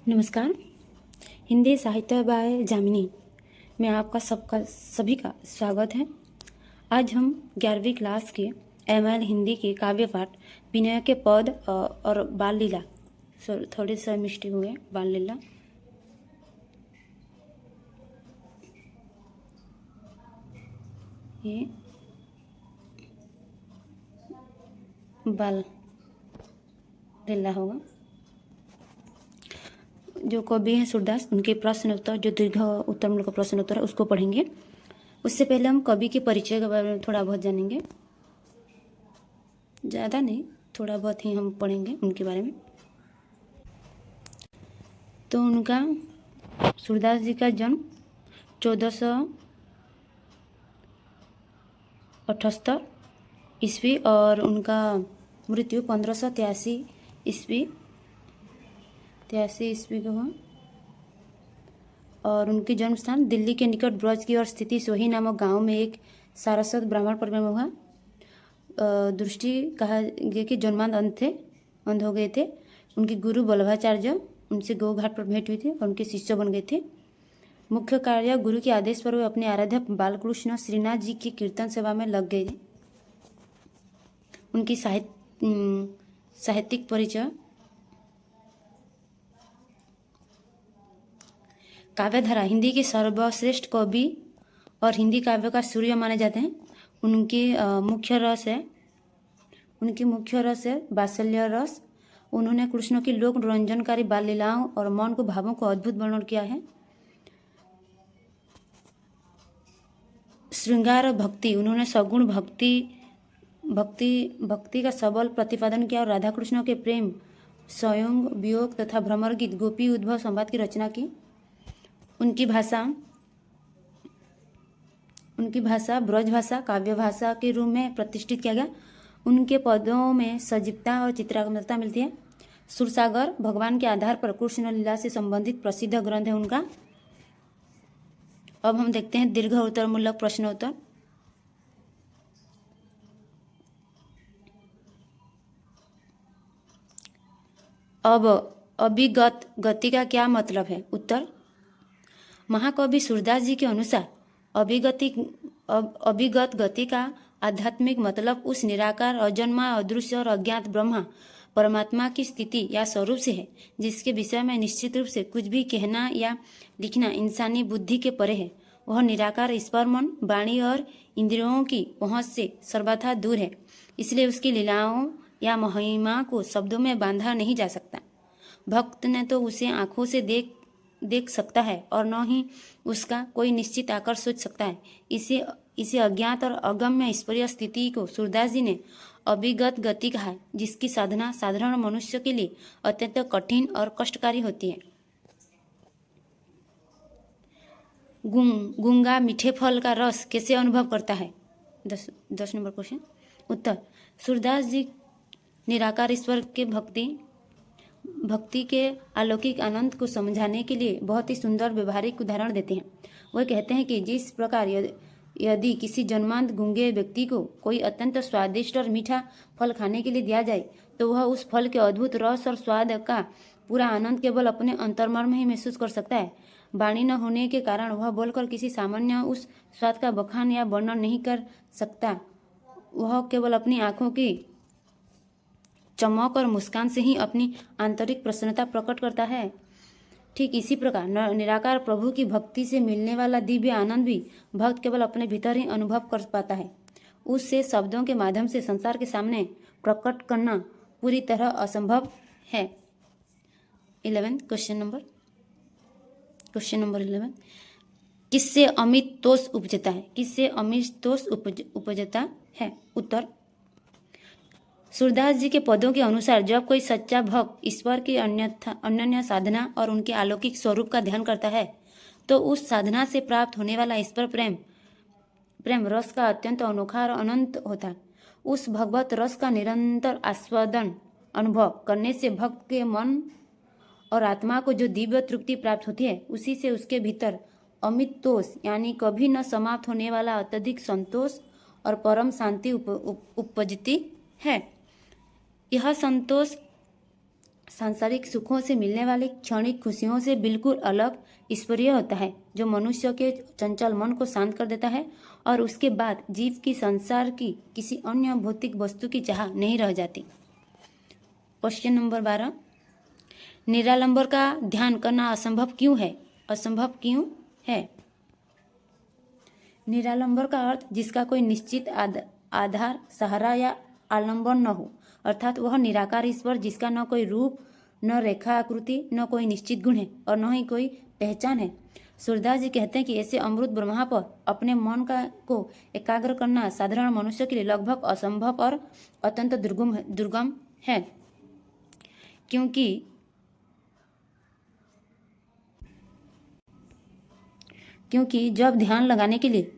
नमस्कार। हिंदी साहित्य बाय जामिनी में आपका सभी का स्वागत है। आज हम 11वीं क्लास के एमएल हिंदी के काव्य पाठ विनय के पद और बाल लीला, थोड़े सा मिस्टेक हुए, बाल लीला, ये बाल लीला होगा। जो कवि हैं सूरदास, उनके प्रश्न उत्तर, जो दीर्घ उत्तर मूलक प्रश्न उत्तर है, उसको पढ़ेंगे। उससे पहले हम कवि के परिचय के बारे में थोड़ा बहुत जानेंगे, ज़्यादा नहीं, थोड़ा बहुत ही हम पढ़ेंगे उनके बारे में। तो उनका सूरदास जी का जन्म 1478 ईस्वी और उनका मृत्यु 1583 ईस्वी को हुआ। और उनके जन्म स्थान दिल्ली के निकट ब्रज की ओर स्थिति सोही नामक गांव में एक सारस्वत ब्राह्मण परिवार में हुआ। दृष्टि कहा गया कि जन्मांध अंध हो गए थे। उनके गुरु वल्लभाचार्य उनसे गो घाट पर भेंट हुई थी और उनके शिष्य बन गए थे। मुख्य कार्य गुरु के आदेश पर वे अपने आराध्य बालकृष्ण श्रीनाथ जी की कीर्तन सेवा में लग गए। उनकी साहित्यिक परिचय। काव्यधारा हिंदी के सर्वश्रेष्ठ कवि और हिंदी काव्य का सूर्य माने जाते हैं। उनकी मुख्य रस है वात्सल्य रस। उन्होंने कृष्ण की लोक रंजनकारी बाल लीलाओं और मौन को भावों को अद्भुत वर्णन किया है। श्रृंगार भक्ति, उन्होंने सगुण भक्ति का सबल प्रतिपादन किया और राधा कृष्ण के प्रेम, संयोग, वियोग तथा भ्रमर गीत, गोपी उद्भव संवाद की रचना की। उनकी भाषा ब्रज भाषा काव्य भाषा के रूप में प्रतिष्ठित किया गया। उनके पदों में सजीवता और चित्रात्मकता मिलती है। सुरसागर भगवान के आधार पर कृष्ण लीला से संबंधित प्रसिद्ध ग्रंथ है उनका। अब हम देखते हैं दीर्घ उत्तर मूलक प्रश्नोत्तर। अब अभिगत गति का क्या मतलब है? उत्तर, महाकवि सूरदास जी के अनुसार अभिगत गति का आध्यात्मिक मतलब उस निराकार, अजन्मा, अदृश्य और अज्ञात ब्रह्मा परमात्मा की स्थिति या स्वरूप से है, जिसके विषय में निश्चित रूप से कुछ भी कहना या लिखना इंसानी बुद्धि के परे है। वह निराकार ईश्वर मन, वाणी और इंद्रियों की पहुंच से सर्वथा दूर है, इसलिए उसकी लीलाओं या महिमा को शब्दों में बांधा नहीं जा सकता। भक्त ने तो उसे आंखों से देख सकता है और न ही उसका कोई निश्चित आकर सोच सकता है। इसे अज्ञात और अगम्य ईश्वरीय स्थिति को सूरदास जी ने अभिगत गति कहा है, जिसकी साधना साधारण मनुष्य के लिए अत्यंत कठिन और कष्टकारी होती है। गूंगा मीठे फल का रस कैसे अनुभव करता है? 10 नंबर क्वेश्चन। उत्तर, सूरदास जी निराकार ईश्वर के भक्ति के अलौकिक आनंद को समझाने के लिए बहुत ही सुंदर व्यवहारिक उदाहरण देते हैं। वह कहते हैं कि जिस प्रकार यदि किसी जन्मांध गूंगे व्यक्ति को कोई अत्यंत स्वादिष्ट और मीठा फल खाने के लिए दिया जाए, तो वह उस फल के अद्भुत रस और स्वाद का पूरा आनंद केवल अपने अंतर्मन में ही महसूस कर सकता है। वाणी न होने के कारण वह बोलकर किसी सामान्य उस स्वाद का बखान या वर्णन नहीं कर सकता। वह केवल अपनी आंखों की चमक और मुस्कान से ही अपनी आंतरिक प्रसन्नता प्रकट करता है। ठीक इसी प्रकार निराकार प्रभु की भक्ति से मिलने वाला दिव्य आनंद भी भक्त केवल अपने भीतर ही अनुभव कर पाता है। उससे शब्दों के माध्यम से संसार के सामने प्रकट करना पूरी तरह असंभव है। 11 क्वेश्चन नंबर 11, किससे अमित तोष उपजता है? किससे अमित तोष उपजता है? उत्तर, सूरदास जी के पदों के अनुसार जब कोई सच्चा भक्त ईश्वर की अनन्य साधना और उनके अलौकिक स्वरूप का ध्यान करता है, तो उस साधना से प्राप्त होने वाला ईश्वर प्रेम रस का अत्यंत अनोखा और अनंत होता है। उस भगवत रस का निरंतर आस्वादन अनुभव करने से भक्त के मन और आत्मा को जो दिव्य तृप्ति प्राप्त होती है, उसी से उसके भीतर अमित तोष यानी कभी न समाप्त होने वाला अत्यधिक संतोष और परम शांति उपजती है। यह संतोष सांसारिक सुखों से मिलने वाली क्षणिक खुशियों से बिल्कुल अलग ईश्वरीय होता है, जो मनुष्य के चंचल मन को शांत कर देता है और उसके बाद जीव की संसार की किसी अन्य भौतिक वस्तु की चाह नहीं रह जाती। क्वेश्चन नंबर 12, निरालंबर का ध्यान करना असंभव क्यों है? असंभव क्यों है? निरालंबर का अर्थ जिसका कोई निश्चित आधार, सहारा या आलंबन न हो, अर्थात वह निराकार ईश्वर जिसका न कोई रूप, न रेखा आकृति, न कोई निश्चित गुण है और न ही कोई पहचान है। सूरदास जी कहते हैं कि ऐसे अमृत ब्रह्मा पर अपने मन को एकाग्र करना साधारण मनुष्य के लिए लगभग असंभव और अत्यंत दुर्गम है, क्योंकि जब ध्यान लगाने के लिए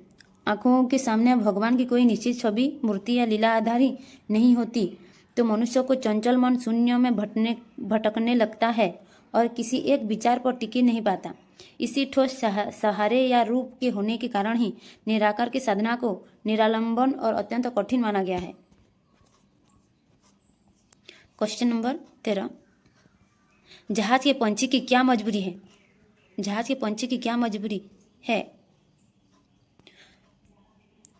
आंखों के सामने भगवान की कोई निश्चित छवि, मूर्ति या लीला आधारी नहीं होती, तो मनुष्य को चंचल मन शून्य में भटकने लगता है और किसी एक विचार पर टिके नहीं पाता। इसी ठोस सहारे या रूप के होने के कारण ही निराकार की साधना को निरालंबन और अत्यंत कठिन माना गया है। क्वेश्चन नंबर 13, जहाज के पंछी की क्या मजबूरी है? जहाज के पंछी की क्या मजबूरी है?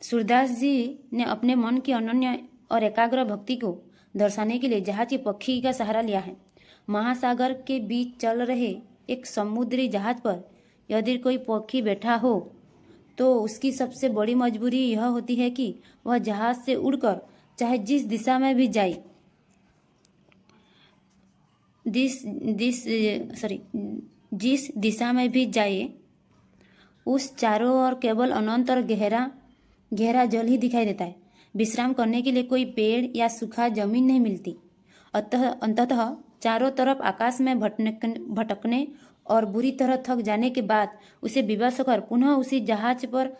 सूरदास जी ने अपने मन की अनन्य और एकाग्र भक्ति को दर्शाने के लिए जहाज के पक्षी का सहारा लिया है। महासागर के बीच चल रहे एक समुद्री जहाज पर यदि कोई पक्षी बैठा हो तो उसकी सबसे बड़ी मजबूरी यह होती है कि वह जहाज से उड़कर चाहे जिस दिशा में भी जाए, जिस दिशा में भी जाए, उस चारों ओर केवल अनंत और गहरा जल ही दिखाई देता है। विश्राम करने के लिए कोई पेड़ या सूखा जमीन नहीं मिलती। अंततः चारों तरफ आकाश में भटकने और बुरी तरह थक जाने के बाद उसे विवश होकर पुनः उसी जहाज पर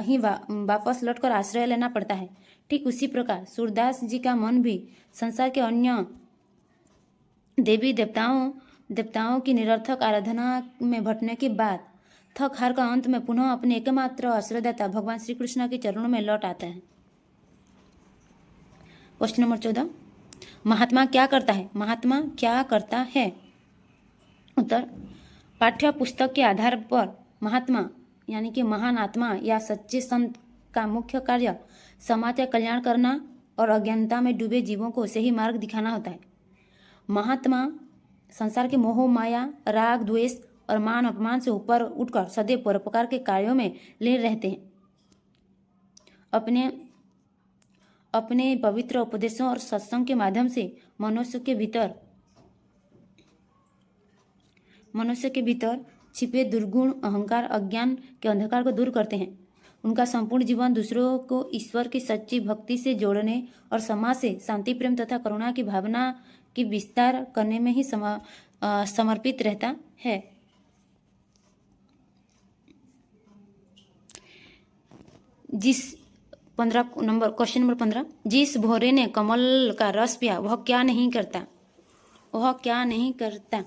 ही वापस लौटकर आश्रय लेना पड़ता है। ठीक उसी प्रकार सूरदास जी का मन भी संसार के अन्य देवी देवताओं की निरर्थक आराधना में भटकने के बाद थक हार का अंत में पुनः अपने एकमात्र आश्रयदाता भगवान श्री कृष्ण के चरणों में लौट आता है। क्वेश्चन नंबर 14, महात्मा क्या करता है? महात्मा क्या करता है? उत्तर, पाठ्य पुस्तक के आधार पर महात्मा यानी कि महान आत्मा या सच्चे संत का मुख्य कार्य समाज का कल्याण करना और अज्ञानता में डूबे जीवों को सही मार्ग दिखाना होता है। महात्मा संसार के मोह, माया, राग, द्वेष और मान अपमान से ऊपर उठकर सदैव परोपकार के कार्यों में लीन रहते हैं। अपने पवित्र उपदेशों और सत्संग के माध्यम से मनुष्य के भीतर छिपे दुर्गुण, अहंकार, अज्ञान के अंधकार को दूर करते हैं। उनका संपूर्ण जीवन दूसरों को ईश्वर की सच्ची भक्ति से जोड़ने और समाज से शांति, प्रेम तथा करुणा की भावना की विस्तार करने में ही समर्पित रहता है। क्वेश्चन नंबर 15, जिस भौरे ने कमल का रस पिया वह क्या नहीं करता? वह क्या नहीं करता?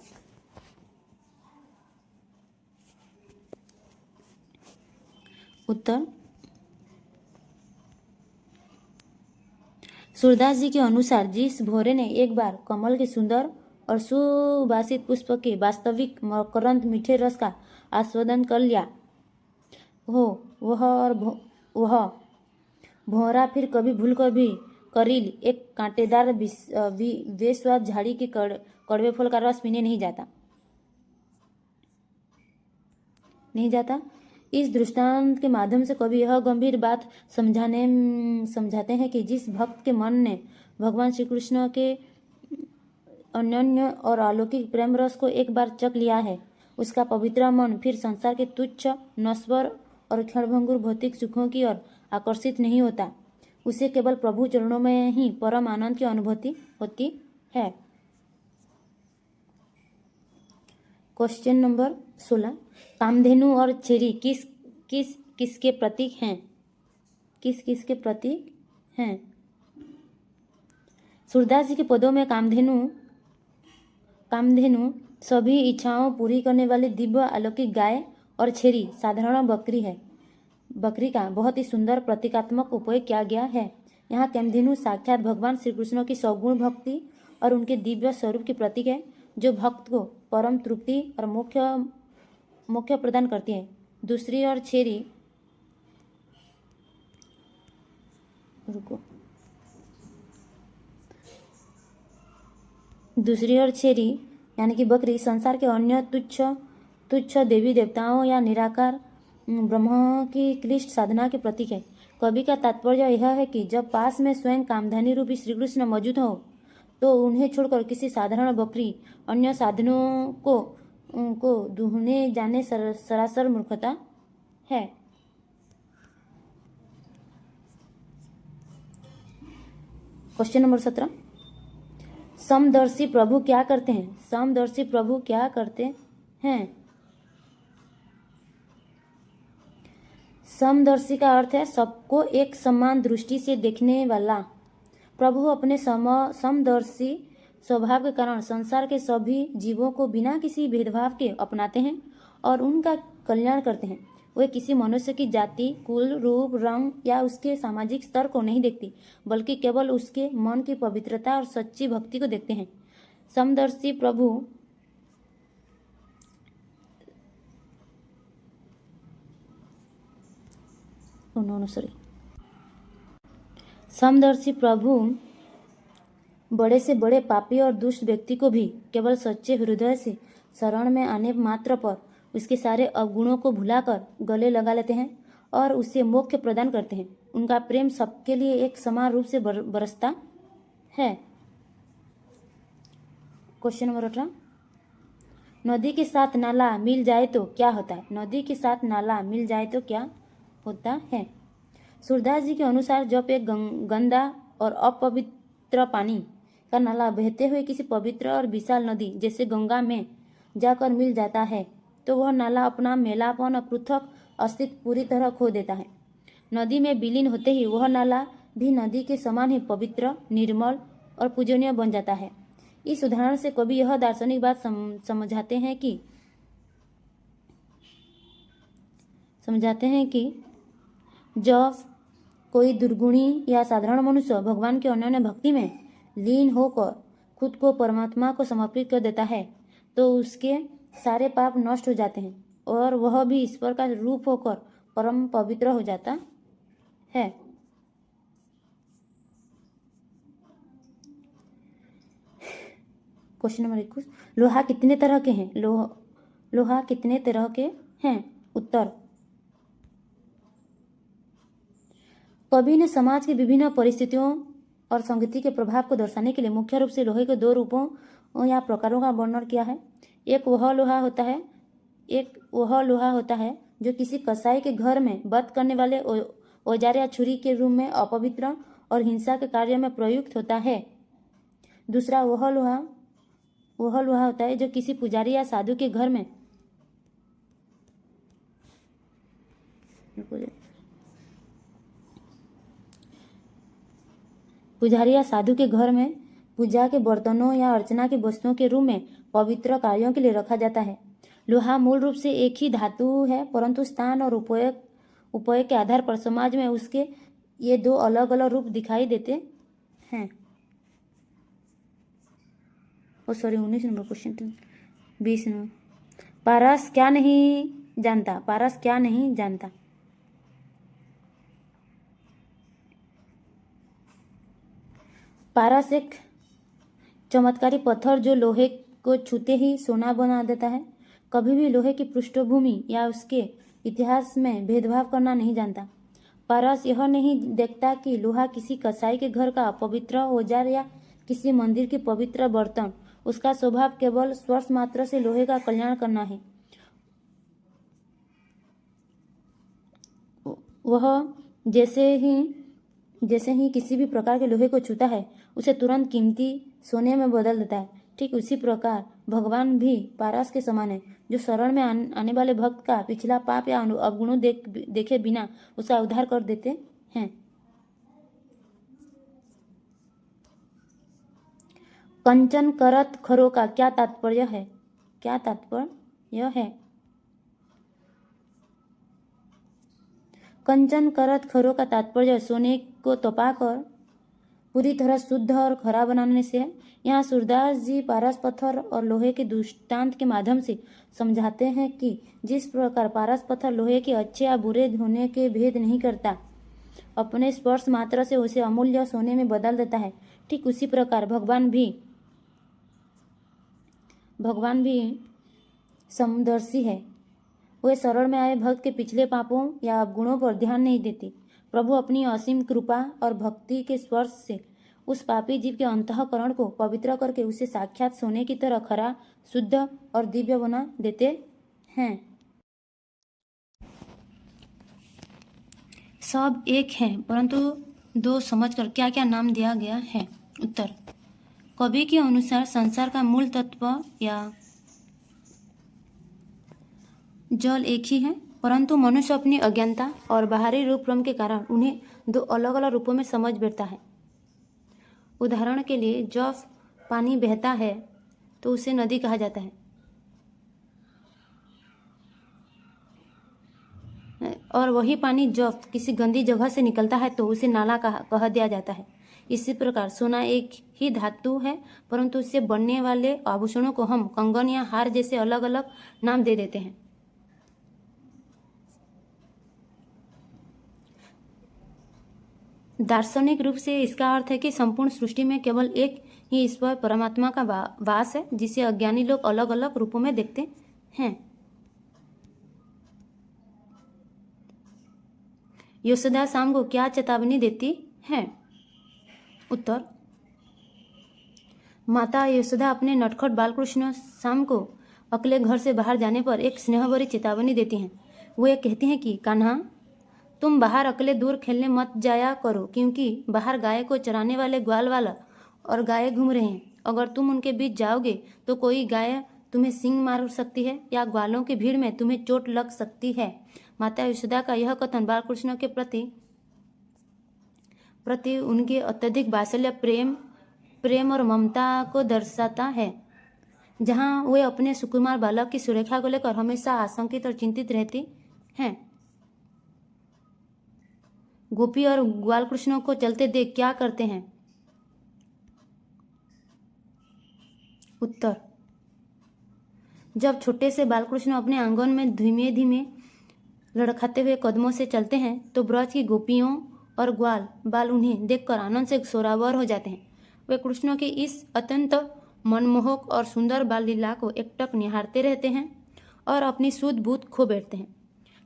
उत्तर, सूरदास जी के अनुसार जिस भौरे ने एक बार कमल के सुंदर और सुवासित पुष्प के वास्तविक मकरंद मीठे रस का आस्वादन कर लिया हो, वह भौरा फिर कभी भूलकर भी करील एक कांटेदार बेस्वाद झाड़ी के कड़वे फल का रस पीने नहीं जाता। इस दृष्टांत के माध्यम से कवि यह गंभीर बात समझाते हैं कि जिस भक्त के मन ने भगवान श्री कृष्ण के अनन्य और अलौकिक प्रेम रस को एक बार चख लिया है, उसका पवित्र मन फिर संसार के तुच्छ, नश्वर और क्षणभंगुर भौतिक सुखों की ओर आकर्षित नहीं होता। उसे केवल प्रभु चरणों में ही परम आनंद की अनुभूति होती है। क्वेश्चन नंबर 16, कामधेनु और छेरी किसके प्रतीक हैं? किसके प्रतीक हैं? सूरदास जी के पदों में कामधेनु सभी इच्छाओं पूरी करने वाली दिव्य अलौकिक गाय और छेरी साधारण बकरी का बहुत ही सुंदर प्रतीकात्मक उपयोग किया गया है। यहाँ कामधेनु साक्षात भगवान श्री कृष्ण की सगुण भक्ति और उनके दिव्य स्वरूप की प्रतीक है, जो भक्त को परम तृप्ति और मोक्ष प्रदान करती है। दूसरी ओर छेरी यानी कि बकरी संसार के अन्य तुच्छ देवी देवताओं या निराकार ब्रह्म की क्लिष्ट साधना के प्रतीक है। कवि का तात्पर्य यह है कि जब पास में स्वयं कामधेनु रूपी श्री कृष्ण मौजूद हो तो उन्हें छोड़कर किसी साधारण बकरी अन्य साधनों को दूहने जाने सरासर मूर्खता है। क्वेश्चन नंबर 17, समदर्शी प्रभु क्या करते हैं? समदर्शी प्रभु क्या करते हैं? समदर्शी का अर्थ है सबको एक समान दृष्टि से देखने वाला। प्रभु अपने समदर्शी स्वभाव के कारण संसार के सभी जीवों को बिना किसी भेदभाव के अपनाते हैं और उनका कल्याण करते हैं। वे किसी मनुष्य की जाति, कुल, रूप, रंग या उसके सामाजिक स्तर को नहीं देखती, बल्कि केवल उसके मन की पवित्रता और सच्ची भक्ति को देखते हैं। समदर्शी प्रभु बड़े से बड़े पापी और दुष्ट व्यक्ति को भी केवल सच्चे हृदय से शरण में आने मात्र पर उसके सारे अवगुणों को भुलाकर गले लगा लेते हैं और उसे मोक्ष प्रदान करते हैं। उनका प्रेम सबके लिए एक समान रूप से बरसता है। क्वेश्चन नंबर 18, नदी के साथ नाला मिल जाए तो क्या होता है? नदी के साथ नाला मिल जाए तो क्या होता है? सूरदास जी के अनुसार जब एक गंदा और अपवित्र पानी का नाला बहते हुए किसी पवित्र और विशाल नदी जैसे गंगा में जाकर मिल जाता है तो वह नाला अपना मेलापन और पृथक अस्तित्व पूरी तरह खो देता है। नदी में विलीन होते ही वह नाला भी नदी के समान ही पवित्र, निर्मल और पूजनीय बन जाता है। इस उदाहरण से कवि यह दार्शनिक बात समझाते हैं कि जब कोई दुर्गुणी या साधारण मनुष्य भगवान के अनन्य भक्ति में लीन होकर खुद को परमात्मा को समर्पित कर देता है तो उसके सारे पाप नष्ट हो जाते हैं और वह भी ईश्वर का रूप होकर परम पवित्र हो जाता है। क्वेश्चन नंबर 21, लोहा कितने तरह के हैं? लोहा कितने तरह के हैं? उत्तर, कवि ने समाज की विभिन्न परिस्थितियों और संगति के प्रभाव को दर्शाने के लिए मुख्य रूप से लोहे के दो रूपों या प्रकारों का वर्णन किया है। एक वह लोहा होता है जो किसी कसाई के घर में वध करने वाले औजार या छुरी के रूप में अपवित्र और हिंसा के कार्य में प्रयुक्त होता है। दूसरा वह लोहा होता है जो किसी पुजारी या साधु के घर में पूजा के बर्तनों या अर्चना के वस्तुओं के रूप में पवित्र कार्यों के लिए रखा जाता है। लोहा मूल रूप से एक ही धातु है, परंतु स्थान और उपयोग के आधार पर समाज में उसके ये दो अलग अलग रूप दिखाई देते हैं। 19 नंबर क्वेश्चन 20 नंबर, पारस क्या नहीं जानता? पारस एक चमत्कारी पत्थर जो लोहे को छूते ही सोना बना देता है। कभी भी लोहे की पृष्ठभूमि या उसके इतिहास में भेदभाव करना नहीं जानता। पारस यह नहीं देखता कि लोहा किसी कसाई के घर का पवित्र औजार या किसी मंदिर की पवित्र बर्तन। उसका स्वभाव केवल स्पर्श मात्र से लोहे का कल्याण करना है। वह जैसे ही किसी भी प्रकार के लोहे को छूता है उसे तुरंत कीमती सोने में बदल देता है। ठीक उसी प्रकार भगवान भी पारस के समान है, जो शरण में आने वाले भक्त का पिछला पाप या अवगुणों देखे बिना उसका उद्धार कर देते हैं। कंचन करत खरों का क्या तात्पर्य है? कंचन करत खरों का तात्पर्य सोने को तपाकर पूरी तरह शुद्ध और खरा बनाने से है। यहाँ सूरदास जी पारस पत्थर और लोहे के दृष्टांत के माध्यम से समझाते हैं कि जिस प्रकार पारस पत्थर लोहे के अच्छे या बुरे होने के भेद नहीं करता, अपने स्पर्श मात्र से उसे अमूल्य सोने में बदल देता है, ठीक उसी प्रकार भगवान भी समदर्शी है। वे शरण में आए भक्त के पिछले पापों या अवगुणों पर ध्यान नहीं देते। प्रभु अपनी असीम कृपा और भक्ति के स्पर्श से उस पापी जीव के अंतःकरण को पवित्र करके उसे साक्षात सोने की तरह खरा, शुद्ध और दिव्य बना देते हैं। सब एक हैं, परंतु दो समझकर क्या क्या नाम दिया गया है? उत्तर: कवि के अनुसार संसार का मूल तत्व या जल एक ही है, परंतु मनुष्य अपनी अज्ञानता और बाहरी रूप भ्रम के कारण उन्हें दो अलग अलग रूपों में समझ बैठता है। उदाहरण के लिए, जब पानी बहता है तो उसे नदी कहा जाता है, और वही पानी जब किसी गंदी जगह से निकलता है तो उसे नाला कह दिया जाता है। इसी प्रकार सोना एक ही धातु है, परंतु उससे बनने वाले आभूषणों को हम कंगन या हार जैसे अलग अलग नाम दे देते हैं। दार्शनिक रूप से इसका अर्थ है कि संपूर्ण सृष्टि में केवल एक ही ईश्वर परमात्मा का वास है, जिसे अज्ञानी लोग अलग अलग रूपों में देखते हैं। यशोदा शाम को क्या चेतावनी देती है? उत्तर: माता यशोदा अपने नटखट बालकृष्ण शाम को अकेले घर से बाहर जाने पर एक स्नेहभरी चेतावनी देती हैं। वो ये कहती हैं कि कान्हा, तुम बाहर अकेले दूर खेलने मत जाया करो, क्योंकि बाहर गाय को चराने वाले ग्वाल वाला और गाय घूम रहे हैं। अगर तुम उनके बीच जाओगे तो कोई गाय तुम्हें सींग मार सकती है या ग्वालों की भीड़ में तुम्हें चोट लग सकती है। माता यशोदा का यह कथन बालकृष्ण के प्रति उनके अत्यधिक वात्सल्य, प्रेम और ममता को दर्शाता है। जहाँ वे अपने सुकुमार बालक की सुरक्षा को लेकर हमेशा आशंकित और चिंतित रहती हैं। गोपी और ग्वाल कृष्ण को चलते देख क्या करते हैं? उत्तर: जब छोटे से बालकृष्ण अपने आंगन में धीमे धीमे लड़खड़ाते हुए कदमों से चलते हैं तो ब्रज की गोपियों और ग्वाल बाल उन्हें देखकर आनंद से सरोवर हो जाते हैं। वे कृष्ण की इस अत्यंत मनमोहक और सुंदर बाल लीला को एकटक निहारते रहते हैं और अपनी सूझ बूझ खो बैठते हैं।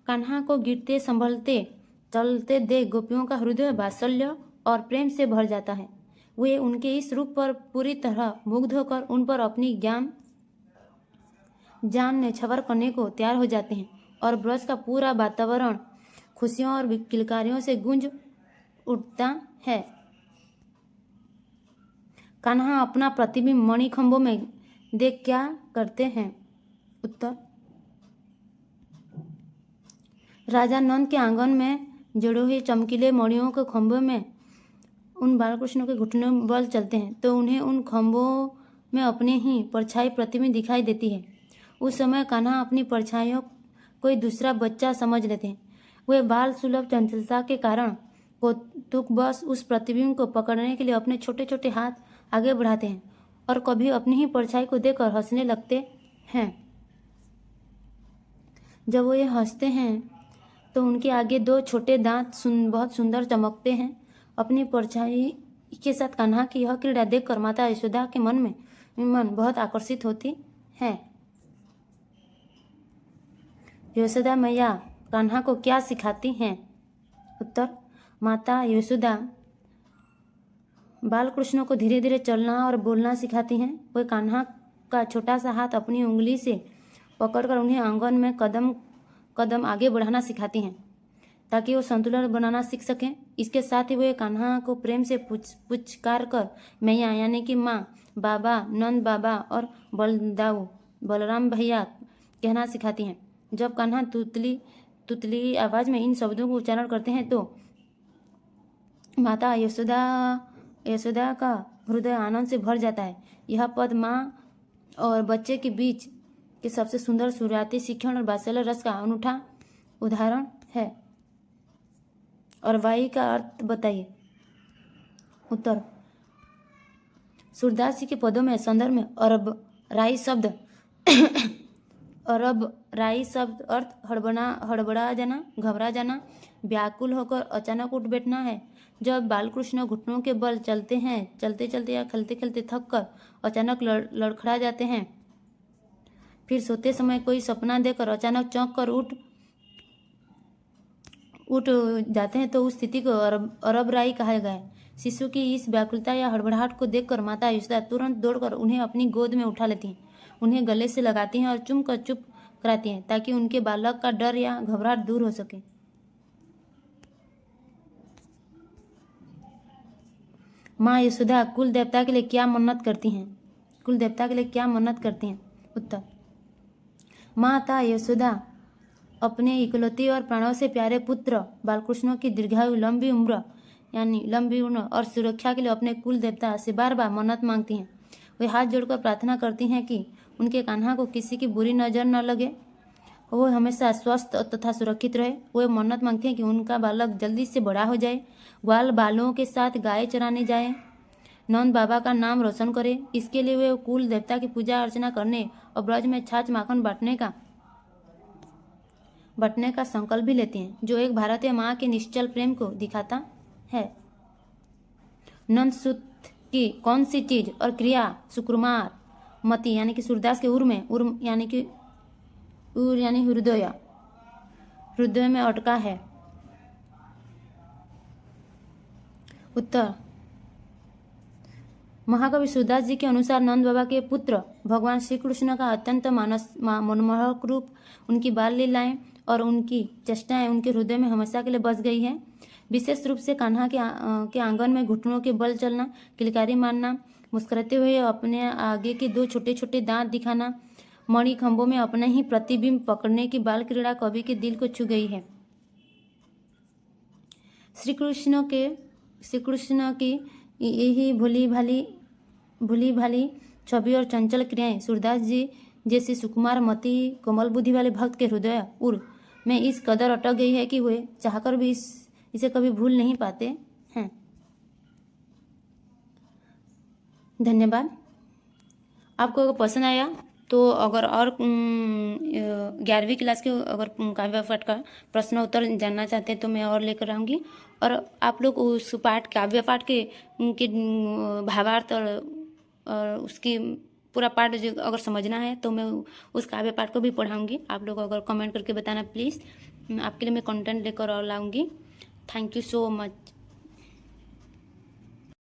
कान्हा को गिरते संभलते चलते देख गोपियों का हृदय वात्सल्य और प्रेम से भर जाता है। वे उनके इस रूप पर पूरी तरह मुग्ध होकर उन पर अपनी जान न्यौछावर करने को तैयार हो जाते हैं और ब्रज का पूरा वातावरण खुशियों और किलकारियों से गूंज उठता है। कान्हा अपना प्रतिबिंब मणिखंभों में देख क्या करते हैं? उत्तर: राजा नंद के आंगन में जड़े हुए चमकीले मणियों के खंभों में उन बालकृष्ण के घुटनों बल चलते हैं तो उन्हें उन खंभों में अपनी ही परछाई प्रतिबिंब दिखाई देती है। उस समय कान्हा अपनी परछाइयों कोई दूसरा बच्चा समझ लेते हैं। वे बाल सुलभ चंचलता के कारण कौतुकवश उस प्रतिबिंब को पकड़ने के लिए अपने छोटे छोटे हाथ आगे बढ़ाते हैं और कभी अपनी ही परछाई को देखकर हंसने लगते हैं। जब वो ये हंसते हैं तो उनके आगे दो छोटे दांत बहुत सुंदर चमकते हैं। अपनी परछाई के साथ कान्हा की यह क्रीड़ा देखकर माता यशोदा के मन बहुत आकर्षित होती है। यशोदा मैया कान्हा को क्या सिखाती हैं? उत्तर: माता यशोदा बालकृष्ण को धीरे धीरे चलना और बोलना सिखाती हैं। वे कान्हा का छोटा सा हाथ अपनी उंगली से पकड़कर उन्हें आंगन में कदम कदम आगे बढ़ाना सिखाती हैं ताकि वो संतुलन बनाना सीख सकें। इसके साथ ही वे कान्हा को प्रेम से पुचकार कर मैया यानी कि माँ, बाबा, नंद बाबा और बलराम भैया कहना सिखाती हैं। जब कान्हा तुतली आवाज में इन शब्दों को उच्चारण करते हैं तो माता यशोदा का हृदय आनंद से भर जाता है। यह पद माँ और बच्चे के बीच के सबसे सुंदर शुरुआती शिक्षण और वात्सल्य रस का अनूठा उदाहरण है। और वाई का अर्थ बताइए। उत्तर: सूरदास जी के पदों में संदर्भ में अरब राई शब्द अर्थ हड़बड़ा जाना, घबरा जाना, व्याकुल होकर अचानक उठ बैठना है। जब बालकृष्ण घुटनों के बल चलते हैं, चलते चलते या खेलते खेलते थक कर अचानक लड़खड़ा जाते हैं, फिर सोते समय कोई सपना देखकर अचानक चौंक कर उठ जाते हैं, तो उस स्थिति को अरब राई कहा गया है। शिशु की इस व्याकुलता या हड़बड़ाहट को देखकर माता यशोदा तुरंत दौड़कर उन्हें अपनी गोद में उठा लेती हैं, उन्हें गले से लगाती हैं और चुप कराती हैं, ताकि उनके बालक का डर या घबराहट दूर हो सके। माँ यशोदा कुल देवता के लिए क्या मन्नत करती हैं? कुल देवता के लिए क्या मन्नत करती हैं? उत्तर, माता यशोदा अपने इकलौती और प्राणों से प्यारे पुत्र बालकृष्ण की दीर्घायु, लंबी उम्र और सुरक्षा के लिए अपने कुल देवता से बार बार मन्नत मांगती हैं। वे हाथ जोड़कर प्रार्थना करती हैं कि उनके कान्हा को किसी की बुरी नज़र न लगे, वो हमेशा स्वस्थ तथा सुरक्षित रहे। वे मन्नत मांगती हैं कि उनका बालक जल्दी से बड़ा हो जाए, ग्वाल बालों के साथ गाय चराने जाए, नंद बाबा का नाम रोशन करे। इसके लिए वे कुल देवता की पूजा अर्चना करने और ब्रज में छाछ माखन बंटने का संकल्प भी लेती हैं, जो एक भारतीय माँ के निश्चल प्रेम को दिखाता है। नंद सुत की कौन सी चीज और क्रिया सुकुमार मति यानी कि सूरदास के उर्म यानी कि हृदय में अटका है? उत्तर, महाकवि सूरदास जी के अनुसार नंद बाबा के पुत्र भगवान श्री कृष्ण का अत्यंत मनमोहक रूप, उनकी बाल लीलाएं और उनकी चेष्टाएं उनके हृदय में हमेशा के लिए बस गई है। विशेष रूप से कान्हा के आंगन में घुटनों के बल चलना, किलकारी मारना, मुस्कुराते हुए अपने आगे के दो छोटे छोटे दांत दिखाना, मणि खंभों में अपने ही प्रतिबिंब पकड़ने की बाल क्रीड़ा कवि के दिल को छू गई है। श्री कृष्ण की यही भूली भाली छवि और चंचल क्रियाएं सूरदास जी जैसे सुकुमार मति कोमल बुद्धि वाले भक्त के हृदय में इस कदर अटक गई है कि वे चाहकर भी इसे कभी भूल नहीं पाते हैं। धन्यवाद। आपको अगर पसंद आया तो अगर और 11वीं क्लास के अगर काव्य पाठ का प्रश्न उत्तर जानना चाहते हैं तो मैं और लेकर आऊँगी, और आप लोग उस काव्य पाठ के भावार्थ और उसकी पूरा पाठ जो अगर समझना है तो मैं उस काव्य पाठ को भी पढ़ाऊँगी। आप लोग अगर कमेंट करके बताना प्लीज़, आपके लिए मैं कंटेंट लेकर और लाऊँगी। Thank you so much.